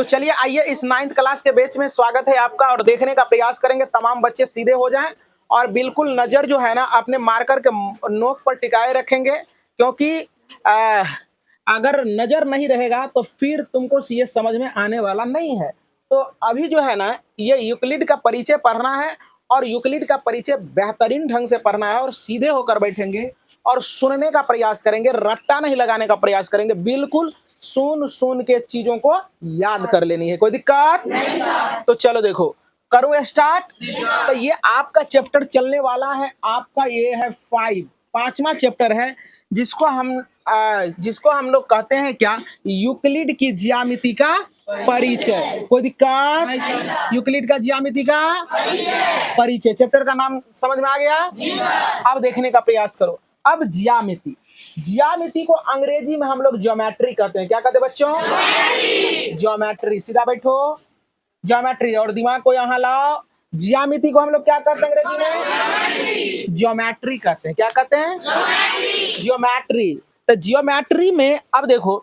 तो चलिए आइए इस 9th क्लास के बैच में स्वागत है आपका और देखने का प्रयास करेंगे तमाम बच्चे सीधे हो जाएं और बिल्कुल नजर जो है ना अपने मार्कर के नोक पर टिकाए रखेंगे क्योंकि अगर नजर नहीं रहेगा तो फिर तुमको ये समझ में आने वाला नहीं है। तो अभी जो है ना ये यूक्लिड का परिचय पढ़ना है और यूक्लिड का परिचय बेहतरीन ढंग से पढ़ना है और सीधे होकर बैठेंगे और सुनने का प्रयास करेंगे, रट्टा नहीं लगाने का प्रयास करेंगे, बिल्कुल सुन सुन के चीजों को याद कर लेनी है। कोई दिक्कत नहीं। तो चलो देखो करो स्टार्ट। तो ये आपका चैप्टर चलने वाला है, आपका ये है 5वां चैप्टर है जिसको हम लोग कहते हैं क्या, यूक्लिड की ज्यामिति का परिचय। कोई दिक्कत? यूक्लिड का ज्यामिति का परिचय चैप्टर का नाम समझ में आ गया? अब देखने का प्रयास करो। अब ज्यामिति को अंग्रेजी में हम लोग ज्योमेट्री कहते हैं। क्या कहते हैं बच्चों? ज्योमेट्री। सीधा बैठो, ज्योमेट्री। और दिमाग को यहाँ लाओ। ज्यामिति को हम लोग क्या कहते हैं अंग्रेजी में? ज्योमेट्री कहते हैं। क्या कहते हैं? ज्योमेट्री। तो ज्योमेट्री में अब देखो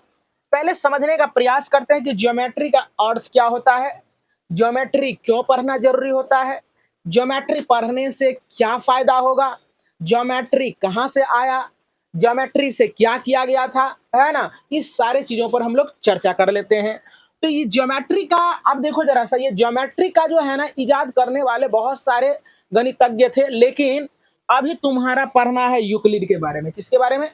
पहले समझने का प्रयास करते हैं कि ज्योमेट्री का अर्थ क्या होता है, ज्योमेट्री क्यों पढ़ना जरूरी होता है, ज्योमेट्री पढ़ने से क्या फायदा होगा, ज्योमेट्री कहाँ से आया, ज्योमेट्री से क्या किया गया था, है ना। इस सारे चीजों पर हम लोग चर्चा कर लेते हैं। तो ये ज्योमेट्री का अब देखो जरा सा, ये ज्योमेट्री का जो है ना इजाद करने वाले बहुत सारे गणितज्ञ थे, लेकिन अभी तुम्हारा पढ़ना है यूक्लिड के बारे में। किसके बारे में?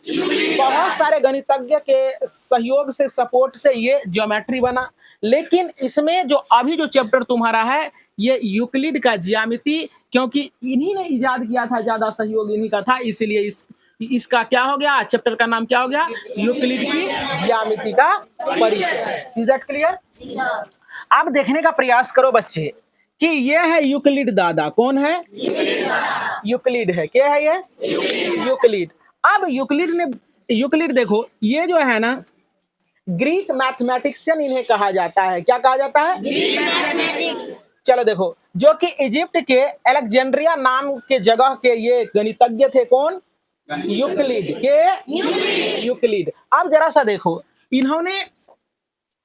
बहुत सारे गणितज्ञ के सहयोग से, सपोर्ट से ये ज्योमेट्री बना, लेकिन इसमें जो अभी जो चैप्टर तुम्हारा है ये यूक्लिड का ज्यामिति, क्योंकि इन्हीं ने इजाद किया था, ज्यादा सहयोग इन्हीं का था, इसलिए इसका क्या हो गया, चैप्टर का नाम क्या हो गया? यूक्लिड की ज्यामिति का परिचय। Is that clear? अब देखने का प्रयास करो बच्चे कि ये है यूक्लिड दादा। कौन है? यूक्लिड है। क्या है ये? यूक्लिड। अब यूक्लिड देखो ये जो है ना ग्रीक मैथमेटिशियन इन्हें कहा जाता है। क्या कहा जाता है? Greek mathematics. चलो देखो, जो कि इजिप्ट के अलेक्जेंड्रिया नाम के जगह के ये गणितज्ञ थे। कौन? यूक्लिड। अब जरा सा देखो इन्होंने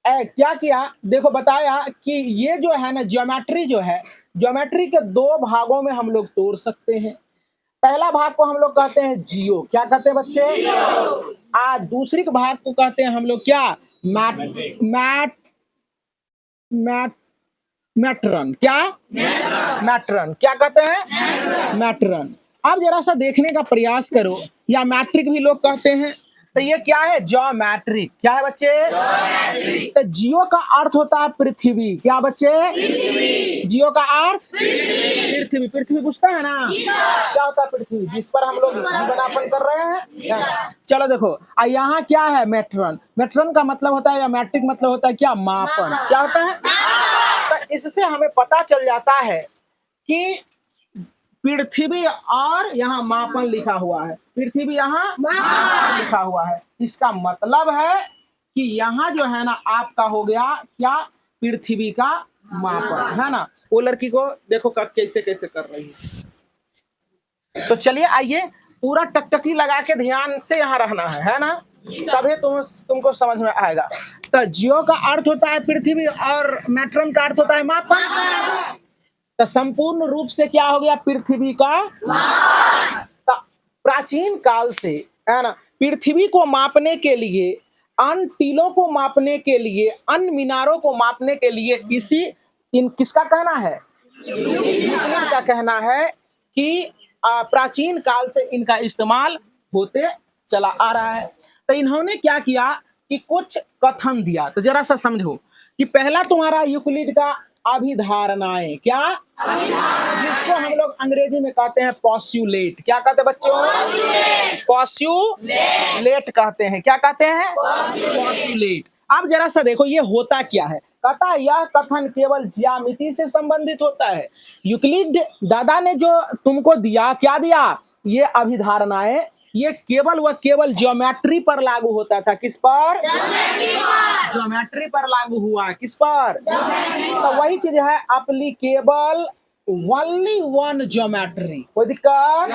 क्या किया, देखो बताया कि ये जो है ना ज्योमेट्री जो है, ज्योमेट्री के दो भागों में हम लोग तोड़ सकते हैं। पहला भाग को हम लोग कहते हैं जियो। क्या कहते हैं बच्चे? दूसरी के भाग को कहते हैं हम लोग क्या? मैट्रन। क्या? मैट्रन। क्या कहते हैं? मैट्रन। अब जरा सा देखने का प्रयास करो, या मैट्रिक भी लोग कहते हैं। तो ये क्या है? ज्योमेट्रिक। क्या है बच्चे? तो जियो का अर्थ होता है पृथ्वी। क्या बच्चे? जियो का अर्थ पृथ्वी। पृथ्वी पूछता है ना क्या होता है? पृथ्वी जिस पर हम लोग जीवनयापन कर रहे हैं। चलो देखो यहाँ क्या है? मैट्रन। मैट्रन का मतलब होता है, या मैट्रिक मतलब होता है क्या? मापन। क्या होता है? तो इससे हमें पता चल जाता है कि पृथ्वी और यहाँ मापन लिखा हुआ है, पृथ्वी यहाँ लिखा हुआ है। इसका मतलब है कि यहाँ जो है ना आपका हो गया क्या? पृथ्वी का मापन, है ना। वो लड़की को देखो कैसे कैसे कर रही है। तो चलिए आइए पूरा टकटकी लगा के ध्यान से यहाँ रहना है ना, तभी तुमको समझ में आएगा। तो जियो का अर्थ होता है पृथ्वी और मैट्रन का अर्थ होता है मापन। तो संपूर्ण रूप से क्या हो गया? पृथ्वी का। तो प्राचीन काल से, है ना, पृथ्वी को मापने के लिए, अन्य टीलों को मापने के लिए, अन्य मीनारों को मापने के लिए किसका कहना है? यूक्लिड का कहना है कि प्राचीन काल से इनका इस्तेमाल होते चला आ रहा है। तो इन्होंने क्या किया कि कुछ कथन दिया। तो जरा सा समझो कि पहला तुम्हारा यूक्लिड का अभिधारणाएं। क्या? जिसको हम लोग अंग्रेजी में कहते हैं पॉस्यूलेट। क्या कहते हैं बच्चों? पॉस्यूलेट कहते हैं। क्या कहते हैं? पॉस्यूलेट। अब जरा सा देखो ये होता क्या है। कहता है यह कथन केवल ज्यामिति से संबंधित होता है। यूक्लिड दादा ने जो तुमको दिया, क्या दिया? ये अभिधारणाएं, ये केवल व केवल ज्योमेट्री पर लागू होता था। किस पर? ज्योमेट्री पर लागू हुआ। किस पर? तो वही चीज है एप्लीकेबल ओनली वन ज्योमेट्री। कोई दिक्कत?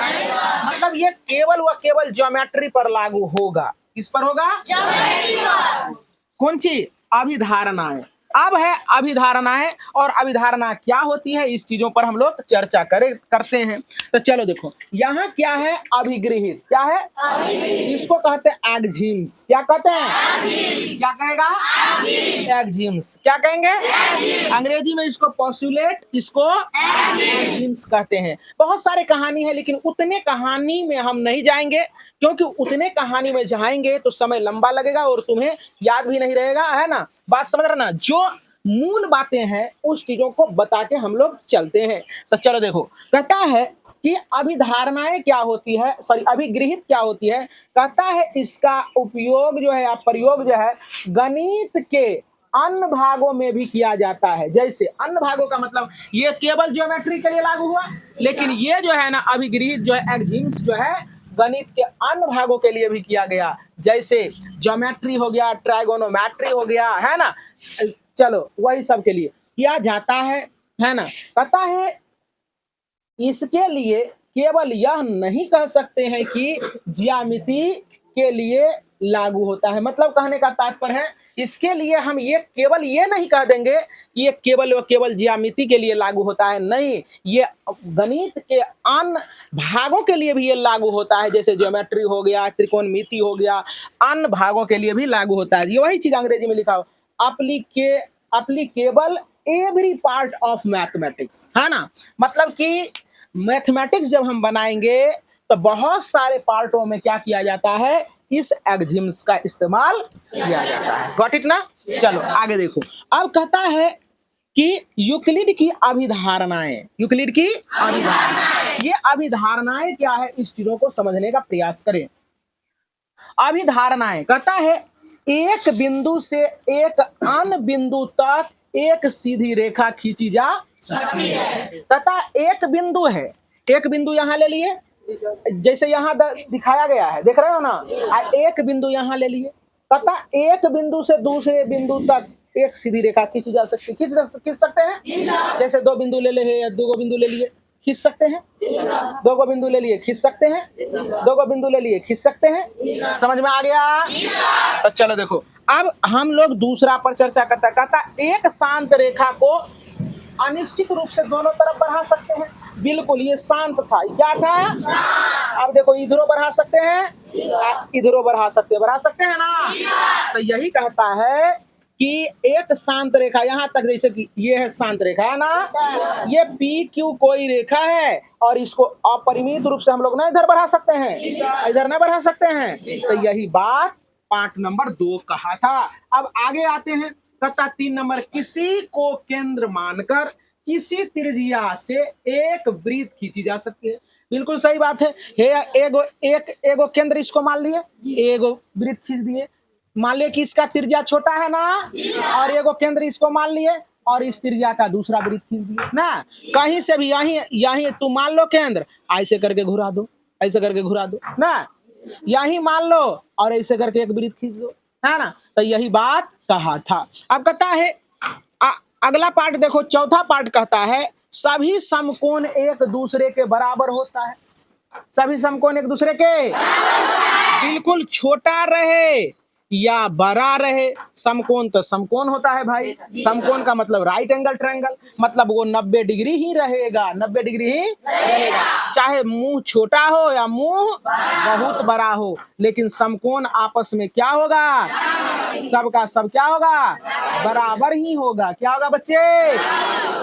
मतलब ये केवल व केवल ज्योमेट्री पर लागू होगा। किस पर होगा? ज्योमेट्री पर। कौन सी? अभिधारणाएं। अब है अभिधारणाएं, और अभिधारणा क्या होती है इस चीजों पर हम लोग चर्चा करते हैं। तो चलो देखो, यहाँ क्या है, अभिगृहित। क्या है? इसको कहते हैं एक्जिम्स। क्या कहते हैं? क्या कहेगा? एक्जिम्स। क्या कहेंगे? अंग्रेजी में इसको पोस्टुलेट, इसको एक्जिम्स कहते हैं। बहुत सारे कहानी है, लेकिन उतने कहानी में हम नहीं जाएंगे, क्योंकि उतने कहानी में जाएंगे तो समय लंबा लगेगा और तुम्हें याद भी नहीं रहेगा, है ना। बात समझ रहे ना। जो मूल बातें हैं उस चीजों को बता के हम लोग चलते हैं। तो चलो देखो, कहता है कि अभिधारणाएं क्या होती है, सॉरी अभिगृहित क्या होती है। कहता है इसका उपयोग जो है या प्रयोग जो है गणित के अन्य भागों में भी किया जाता है। जैसे अन्य भागों का मतलब ये केवल ज्योमेट्री के लिए लागू हुआ, लेकिन ये जो है ना अभिगृहित जो है एक्जिम्स जो है गणित के अन्य भागों के लिए भी किया गया। जैसे ज्योमेट्री हो गया, ट्राइगोनोमेट्री हो गया, है ना। चलो वही सब के लिए किया जाता है ना। कहता है इसके लिए केवल यह नहीं कह सकते हैं कि ज्यामिति के लिए लागू होता है। मतलब कहने का तात्पर्य है इसके लिए हम ये केवल ये नहीं कह देंगे कि ये केवल ज्यामिति के लिए लागू होता है। नहीं, ये गणित के अन्य भागों के लिए भी ये लागू होता है। जैसे ज्योमेट्री हो गया, त्रिकोणमिति हो गया, अन्य भागों के लिए भी लागू होता है। ये वही चीज अंग्रेजी में लिखा हो, applicable every part of mathematics, है ना। मतलब कि मैथमेटिक्स जब हम बनाएंगे तो बहुत सारे पार्टों में क्या किया जाता है, इस एक्जिम्स का इस्तेमाल किया जाता है। गॉट इट ना। चलो आगे देखो, अब कहता है कि यूक्लिड की अभिधारणाएं, यूक्लिड की अभिधारणाएं, ये अभिधारणाएं क्या है इस चीजों को समझने का प्रयास करें। अभिधारणाएं कहता है एक बिंदु से एक अन्य बिंदु तक एक सीधी रेखा खींची जा सकती है। कहता एक बिंदु है, एक बिंदु यहाँ ले लिए, जैसे यहाँ दिखाया गया है, देख रहे हो ना। एक बिंदु यहाँ ले लिए, कहता एक बिंदु से दूसरे बिंदु तक एक सीधी रेखा खींची जा सकती है। खींच सकते हैं। जैसे दो बिंदु ले ले या दो बिंदु ले लिए, खींच सकते हैं। दो गो बिंदु ले लिए, खींच सकते हैं। दो गो बिंदु ले लिए, खींच सकते हैं। समझ में आ गया। तो चलो देखो, अब हम लोग दूसरा पर चर्चा करता है। कहता एक शांत रेखा को अनिश्चित रूप से दोनों तरफ बढ़ा सकते हैं। बिल्कुल, ये शांत था। क्या था? अब देखो, इधरों बढ़ा सकते हैं, इधरों बढ़ा सकते हैं ना। तो यही कहता है कि एक शांत रेखा यहाँ तक, जैसे कि ये है शांत रेखा, है ना। ये पी क्यू कोई रेखा है और इसको अपरिमित रूप से हम लोग ना इधर बढ़ा सकते हैं, इधर ना बढ़ा सकते हैं। तो यही बात पार्ट नंबर 2 कहा था। अब आगे आते हैं, कहता 3 नंबर, किसी को केंद्र मानकर किसी त्रिज्या से एक वृत्त खींची जा सकती है। बिल्कुल सही बात है। एगो केंद्र इसको मान लिए, एगो वृत्त खींच दिए। मान लिए कि इसका त्रिज्या छोटा है ना, और एगो केंद्र इसको मान लिए और इस त्रिज्या का दूसरा वृत्त खींच दिए ना। कहीं से भी यहीं तू मान लो केंद्र, ऐसे करके घुरा दो, ऐसे करके घुरा दो ना। यहीं मान लो और ऐसे करके एक वृत्त खींच दो, है ना। तो यही बात कहा था। अब कहता है अगला पार्ट देखो, चौथा पार्ट कहता है सभी समकोण एक दूसरे के बराबर होता है। सभी समकोण एक दूसरे के बिल्कुल, छोटा रहे या बड़ा रहे, समकोण तो समकोण होता है भाई। समकोण का मतलब राइट एंगल ट्रायंगल, मतलब वो 90 डिग्री ही रहेगा, 90 डिग्री ही रहेगा। चाहे मुंह छोटा हो या मुंह बहुत बड़ा हो, लेकिन समकोण आपस में क्या होगा, सबका सब क्या होगा, बराबर ही होगा। क्या होगा बच्चे,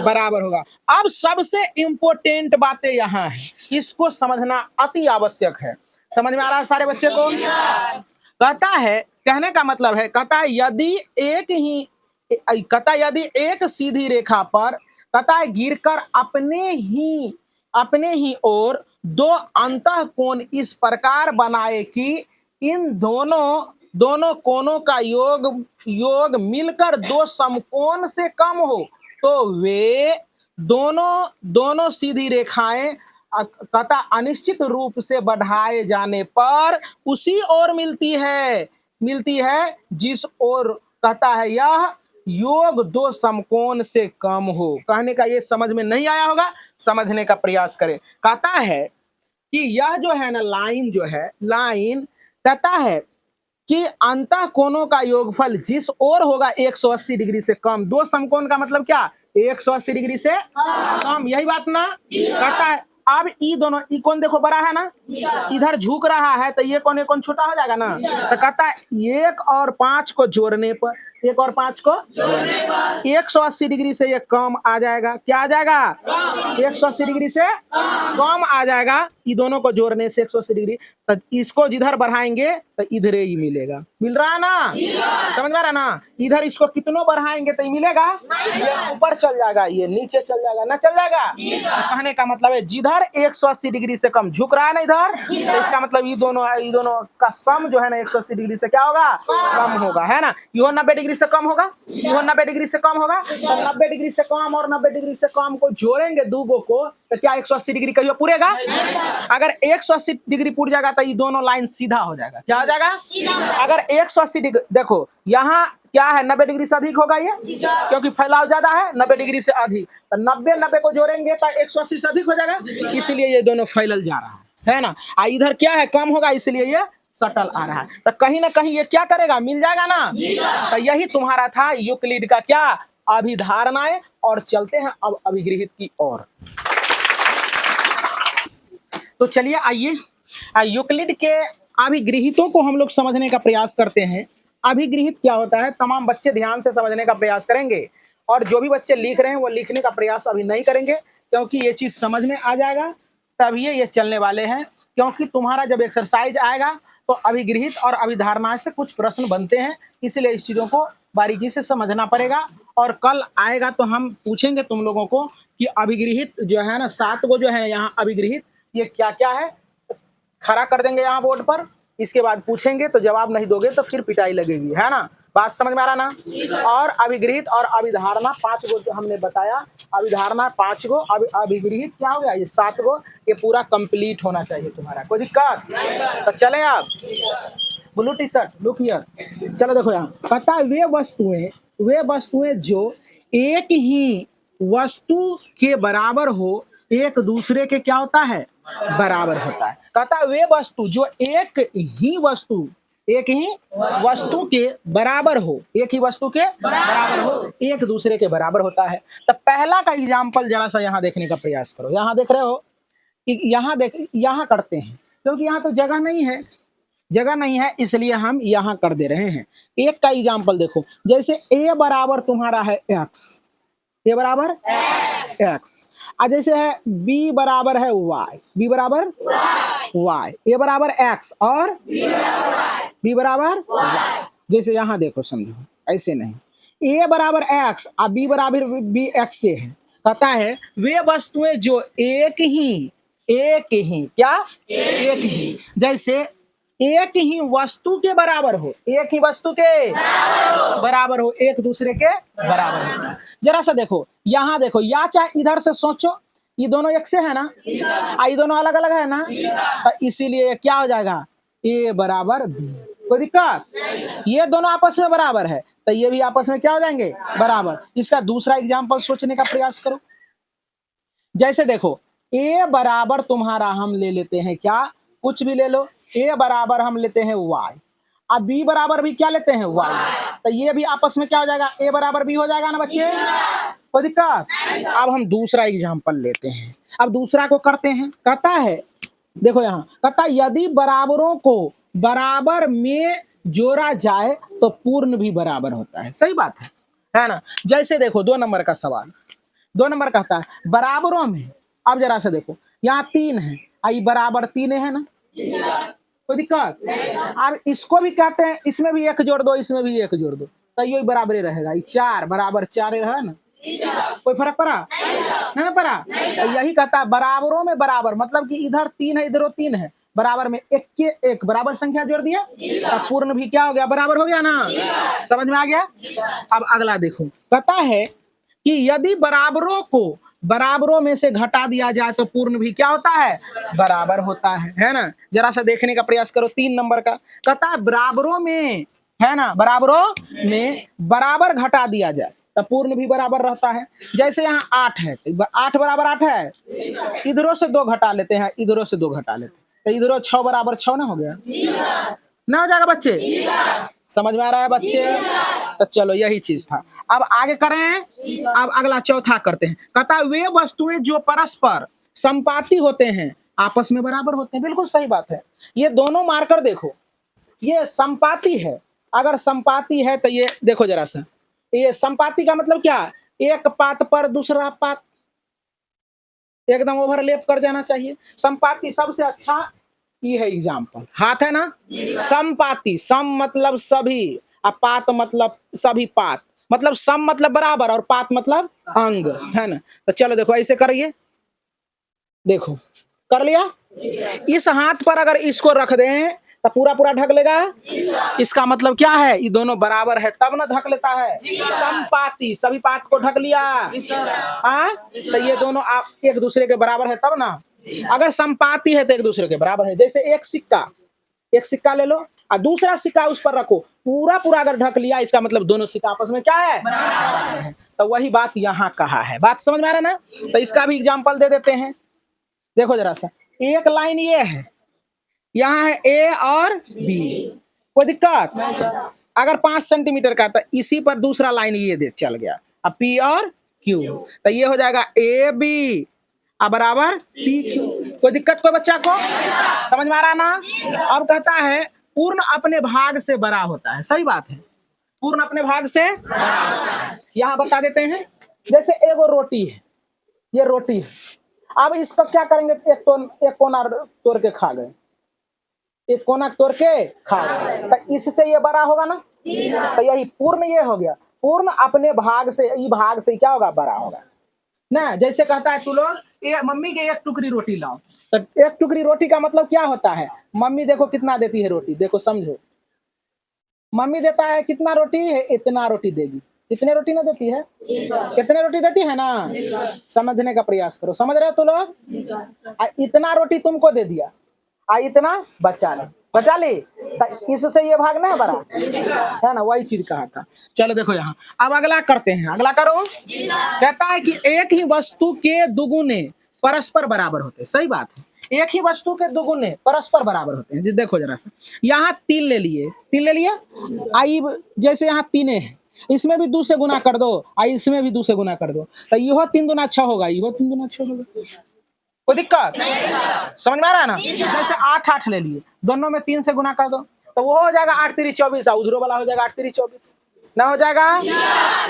बराबर होगा। अब सबसे इंपॉर्टेंट बातें यहाँ है, इसको समझना अति आवश्यक है। समझ में आ रहा है सारे बच्चे को। कहता है, कहने का मतलब है, कहता है यदि एक सीधी रेखा पर कहता है गिरकर अपने ही ओर दो अंतःकोण इस प्रकार बनाए कि इन दोनों कोणों का योग मिलकर दो समकोण से कम हो, तो वे दोनों सीधी रेखाएं कहता अनिश्चित रूप से बढ़ाए जाने पर उसी ओर मिलती है जिस ओर कहता है यह योग दो समकोण से कम हो। कहने का ये समझ में नहीं आया होगा, समझने का प्रयास करें। कहता है कि यह जो है ना लाइन, जो है लाइन, कहता है कि अंतः कोणों का योगफल जिस ओर होगा 180 डिग्री से कम। दो समकोण का मतलब क्या? 180 डिग्री से कम, यही बात ना कहता है। अब ई दोनों, ई कोण देखो बड़ा है ना, इधर झुक रहा है, तो ये कोण छोटा हो जाएगा ना। तो कहता है 1 और 5 को जोड़ने पर, 1 और 5 को जोड़ने पर 180 डिग्री से ये कम आ जाएगा। क्या आ जाएगा? 180 डिग्री से कम आ जाएगा। ये दोनों को जोड़ने से 180 डिग्री, तो इसको जिधर बढ़ाएंगे तो इधर ही मिलेगा। मिल रहा है ना? समझ में आ रहा है ना? इधर इसको कितनों बढ़ाएंगे तो ये मिलेगा, ये ऊपर चल जाएगा, ये नीचे चल जाएगा, ना चल जाएगा। कहने का मतलब है जिधर 180 डिग्री से कम झुक रहा है ना इधर, तो इसका मतलब ये दोनों का सम जो है ना 180 डिग्री से क्या होगा? कम होगा, है ना। यो 90 डिग्री से कम होगा, यो 90 डिग्री से कम होगा, तो 90 डिग्री से कम और 90 डिग्री से कम को जोड़ेंगे दूगो को, तो क्या 180 डिग्री कहियो पूरेगा? अगर 180 डिग्री पूर जाएगा तो ये दोनों लाइन सीधा हो जाएगा। क्या हो जाएगा? अगर 180 डिग्री, देखो यहाँ क्या है, 90 डिग्री से अधिक होगा ये, क्योंकि फैलाव ज्यादा है, 90 डिग्री से अधिक, तो 90 को जोड़ेंगे तो 180 से अधिक हो जाएगा, इसलिए ये दोनों फैलल जा रहा है ना। इधर क्या है, कम होगा, इसलिए ये सटल आ रहा है। तो कहीं ना कहीं ये क्या करेगा, मिल जाएगा ना। तो यही तुम्हारा था यूक्लिड का क्या, अभिधारणाएं। और चलते हैं अब अभिगृहित की ओर। तो चलिए आइए यूक्लिड के अभिगृहितों को हम लोग समझने का प्रयास करते हैं। अभिगृहित क्या होता है, तमाम बच्चे ध्यान से समझने का प्रयास करेंगे। और जो भी बच्चे लिख रहे हैं वो लिखने का प्रयास अभी नहीं करेंगे, क्योंकि ये चीज समझ में आ जाएगा तभी ये चलने वाले हैं। क्योंकि तुम्हारा जब एक्सरसाइज आएगा तो अभिगृहित और अभिधारणा से कुछ प्रश्न बनते हैं, इसलिए इस चीजों को बारीकी से समझना पड़ेगा। और कल आएगा तो हम पूछेंगे तुम लोगों को कि अभिगृहित जो है ना, 7 को जो है यहाँ अभिगृहित, ये क्या क्या है, खड़ा कर देंगे यहाँ बोर्ड पर। इसके बाद पूछेंगे तो जवाब नहीं दोगे तो फिर पिटाई लगेगी, है ना। बात समझ में आ रहा ना। और अभिगृहित और अभिधारणा 5 गो जो हमने बताया, अभिधारणा 5 गो, अभिगृहित क्या हो गया, ये 7 गो। ये पूरा कंप्लीट होना चाहिए तुम्हारा, कोई दिक्कत? तो चले आप blue T shirt, look here. चलो देखो यहाँ कहता है वे वस्तुएं जो एक ही वस्तु के बराबर हो, एक दूसरे के क्या होता है, बराबर होता है। कहता है वे वस्तु जो एक ही वस्तु के बराबर हो, एक ही वस्तु के बराबर हो, एक दूसरे के बराबर होता है। तो पहला का एग्जाम्पल जरा सा यहाँ देखने का प्रयास करो। यहाँ देख रहे हो कि यहाँ करते हैं, क्योंकि यहाँ तो जगह नहीं है, इसलिए हम यहाँ कर दे रहे हैं। एक का एग्जाम्पल देखो, जैसे a बराबर तुम्हारा है x, a बराबर x, और जैसे है b बराबर है y, b बराबर y, a बराबर x और b बराबर y। जैसे यहाँ देखो, समझो ऐसे नहीं, a बराबर x और b बराबर b x से है। कहता है वे वस्तुएं जो एक ही जैसे एक ही वस्तु के बराबर हो, एक दूसरे के बराबर हो। जरा सा देखो, यहाँ देखो, या चाहे इधर से सोचो, ये दोनों एक से है ना, ये दोनों अलग अलग है ना, तो इसीलिए क्या हो जाएगा, ए बराबर बी। कोई दिक्कत? ये दोनों आपस में बराबर है, तो ये भी आपस में क्या हो जाएंगे, बराबर। इसका दूसरा एग्जाम्पल सोचने का प्रयास करो। जैसे देखो, ए बराबर तुम्हारा हम ले लेते हैं क्या, कुछ भी ले लो, ए बराबर हम लेते हैं y, अब b बराबर भी क्या लेते हैं y, तो ये भी आपस में क्या हो जाएगा, a बराबर b हो जाएगा ना बच्चे। कोई दिक्कत? अब हम दूसरा एग्जाम्पल लेते हैं। अब दूसरा को करते हैं। कहता है देखो यहाँ, कहता है यदि बराबरों को बराबर में जोड़ा जाए तो पूर्ण भी बराबर होता है। सही बात है ना। जैसे देखो 2 नंबर का सवाल, 2 नंबर कहता है बराबरों में, अब जरा से देखो, यहाँ 3 है, आई बराबर 3 है ना, कोई दिक्कत? अब इसको भी कहते हैं, इसमें भी 1 जोड़ दो, इसमें भी 1 जोड़ दो, तो ये बराबर ही रहेगा। ये 4 बराबर 4 है ना, कोई फर्क पड़ा? नहीं पड़ा। तो यही कहता है बराबरों में बराबर, मतलब कि इधर 3 है, इधर 3 है, बराबर में एक के एक बराबर संख्या जोड़ दिया, तब पूर्ण भी क्या हो गया, बराबर हो गया ना। समझ में आ गया? अब अगला देखो, कहता है कि यदि बराबरों को बराबरों में से घटा दिया जाए तो पूर्ण भी क्या होता है, बराबर होता है ना। जरा सा देखने का प्रयास करो 3 नंबर का। कहता है बराबरों में, है ना, बराबरों में बराबर घटा दिया जाए तो पूर्ण भी बराबर रहता है। जैसे यहाँ 8 है, 8 बराबर 8 है, इधरों से 2 घटा लेते हैं, इधरों से 2 घटा लेते हैं, तो इधरों 6 बराबर 6 ना हो गया। ना हो जाएगा बच्चे? समझ में आ रहा है बच्चे? तो चलो यही चीज था। अब आगे करें, अब अगला चौथा करते हैं। कहता है वे वस्तुएं जो परस्पर संपाती होते हैं आपस में बराबर होते हैं। बिल्कुल सही बात है। ये दोनों मार्कर देखो, ये संपाती है। अगर संपाती है तो ये देखो जरा सा, ये संपाती का मतलब क्या? एक पात पर दूसरा पात एकदम ओवरलैप कर जाना चाहिए। संपाती सबसे अच्छा ये है एग्जाम्पल, हाथ है ना, समपाती। सम मतलब सभी, और पात मतलब सभी पात, मतलब सम मतलब बराबर और पात मतलब अंग, है ना। तो चलो देखो ऐसे करिए, देखो कर लिया। इस हाथ पर अगर इसको रख दें तो पूरा पूरा ढक लेगा। इसका मतलब क्या है? ये दोनों बराबर है तब ना ढक लेता है। समपाती, सभी पात को ढक लिया। हाँ, तो ये दोनों आप एक दूसरे के बराबर है तब ना। अगर संपाती है तो एक दूसरे के बराबर है। जैसे एक सिक्का ले लो और दूसरा सिक्का उस पर रखो, पूरा पूरा अगर ढक लिया, इसका मतलब दोनों सिक्का आपस में क्या है? तो वही बात यहाँ कहा है। बात समझ में आ रहा है ना? तो इसका भी एग्जाम्पल दे देते हैं। देखो जरा सा, एक लाइन ये है, यहाँ है ए और बी, कोई दिक्कत? अगर 5 सेंटीमीटर का, तो इसी पर दूसरा लाइन ये दे चल गया, अब पी और क्यू, तो ये हो जाएगा ए बी बराबर पी क्यू। कोई दिक्कत कोई बच्चा को? समझ में आ रहा ना? अब कहता है पूर्ण अपने भाग से बड़ा होता है। सही बात है, पूर्ण अपने भाग से यहाँ बता देते हैं। जैसे एगो रोटी है, ये रोटी है, अब इसका क्या करेंगे? एक कोना तोड़ के खा गए, एक कोना तोड़ के खा गए, तो इससे ये बड़ा होगा ना। तो यही पूर्ण ये हो गया, पूर्ण अपने भाग से, ई भाग से क्या होगा? बड़ा होगा ना। जैसे कहता है तू लोग मम्मी के एक टुकड़ी रोटी लाओ, तो एक टुकड़ी रोटी का मतलब क्या होता है? मम्मी देखो कितना देती है रोटी, देखो समझो, मम्मी देता है कितना रोटी है? इतना रोटी देगी। कितने रोटी ना देती है? कितने रोटी देती है ना? समझने का प्रयास करो, समझ रहे हो तू लोग? इतना रोटी तुमको दे दिया, इतना बचा ले, तो इससे ये भाग ना बड़ा है ना। वही चीज कहा था। चलो देखो यहाँ, अब अगला करते हैं। अगला करो। कहता है कि एक ही वस्तु के दुगुने परस्पर बराबर होते हैं। सही बात है, एक ही वस्तु के दुगुने परस्पर बराबर होते हैं। देखो जरा सा, यहाँ 3 ले लिए, आई जैसे यहाँ 3 है, इसमें भी 2 से गुना कर दो, इसमें भी 2 से गुना कर दो, तो यह 3 दूना 6 होगा, यह 3 दूना 6 होगा। कोई दिक्कत? समझ में आ रहा है ना? जैसे 8 ले लिए, दोनों में 3 से गुना कर दो, तो वो हो जाएगा 8 3 24, उधर वाला हो जाएगा 8 3 24 ना, हो जाएगा।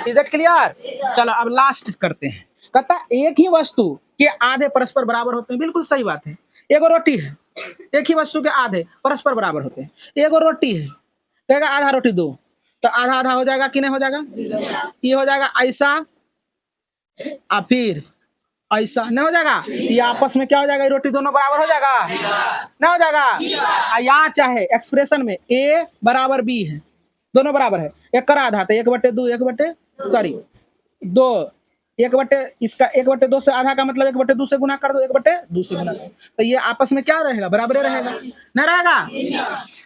Is that clear? चलो अब लास्ट करते हैं। कहता एक ही वस्तु के आधे परस्पर बराबर होते हैं। बिल्कुल सही बात है। एगो रोटी है, एक ही वस्तु के आधे परस्पर बराबर होते हैं। एगो रोटी है, कहेगा आधा रोटी दो, तो आधा आधा हो जाएगा कि नहीं हो जाएगा? ये हो जाएगा ऐसा, और फिर ऐसा नहीं हो जाएगा? ये आपस में क्या हो जाएगा? रोटी दोनों बराबर हो जाएगा ना, हो जाएगा। या चाहे एक्सप्रेशन में ए बराबर बी है, दोनों बराबर है, एक कर आधा, तो 1/2, 2, 1/, इसका 1/2 से आधा का मतलब 1/2 से गुना कर दो, 1/2 से गुना कर दो, तो ये आपस में क्या रहेगा? बराबर रहेगा ना, रहेगा।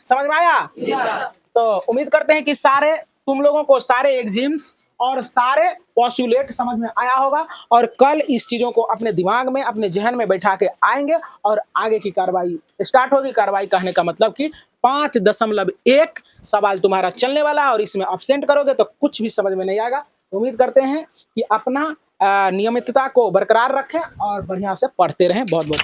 समझ में आया? तो उम्मीद करते हैं कि सारे तुम लोगों को सारे एग्जिम्स और सारे पॉस्टुलेट समझ में आया होगा, और कल इस चीजों को अपने दिमाग में, अपने जहन में बैठा के आएंगे, और आगे की कार्रवाई स्टार्ट होगी। कार्रवाई कहने का मतलब कि 5.1 सवाल तुम्हारा चलने वाला है, और इसमें अब्सेंट करोगे तो कुछ भी समझ में नहीं आएगा। उम्मीद करते हैं कि अपना नियमितता को बरकरार रखें और बढ़िया से पढ़ते रहें। बहुत बहुत